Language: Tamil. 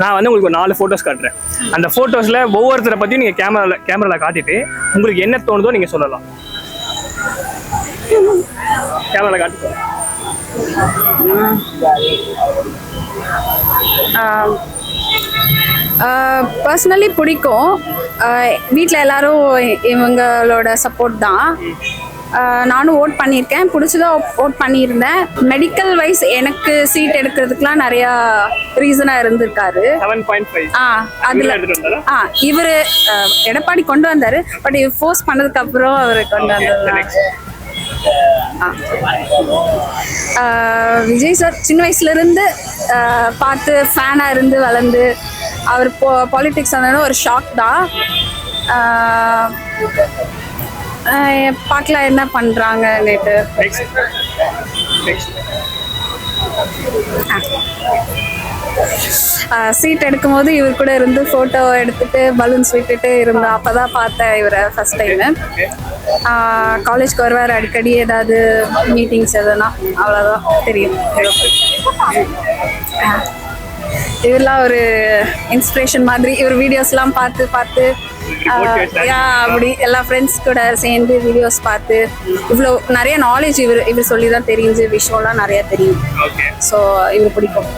நான் வந்து உங்களுக்கு ஒரு 4 ஃபோட்டோஸ் காட்டுறேன். அந்த ஃபோட்டோஸில் ஒவ்வொருத்தரை பற்றியும் நீங்கள் கேமராவில் காட்டிட்டு உங்களுக்கு என்ன தோணுதோ நீங்கள் சொல்லலாம். கேமராவில் காட்டுங்க. பர்சனலி பிடிக்கும். வீட்டில் எல்லாரும் இவங்களோட சப்போர்ட் தான். நானும் ஓட் பண்ணியிருக்கேன், பிடிச்சதான் ஓட் பண்ணியிருந்தேன். மெடிக்கல் வைஸ் எனக்கு சீட் எடுக்கிறதுக்குலாம் நிறையா ரீசனாக இருந்திருக்காரு. 7.5 அதில் இவர் எடப்பாடி கொண்டு வந்தார், பட் இவர் ஃபோர்ஸ் பண்ணதுக்கப்புறம் அவர் கொண்டு வந்தார். விஜய் சார் சின்ன வயசுலேருந்து பார்த்து ஃபேனாக இருந்து வளர்ந்து அவர் பாலிடிக்ஸ் வந்தோன்னா ஒரு ஷாக் தான். பார்க்கலாம் என்ன பண்ணுறாங்க நேற்று. சீட் எடுக்கும் போது இவர் கூட இருந்து ஃபோட்டோ எடுத்துட்டு பலூன்ஸ் விட்டுட்டு இருந்தோம். அப்போ தான் பார்த்தேன் இவரை ஃபஸ்ட் டைமு. காலேஜ்க்கு வருவார் அடிக்கடி, ஏதாவது மீட்டிங்ஸ் எதுனா, அவ்வளோதான் தெரியும். இவரெலாம் ஒரு இன்ஸ்பிரேஷன் மாதிரி. இவர் வீடியோஸ்லாம் பார்த்து அப்படி எல்லா ஃப்ரெண்ட்ஸ் கூட சேர்ந்து வீடியோஸ் பார்த்து இவ்வளோ நிறைய நாலேஜ் இவர் சொல்லி தான் தெரிஞ்சு, விஷயம்லாம் நிறையா தெரியும். ஸோ இவர் பிடிக்கும்.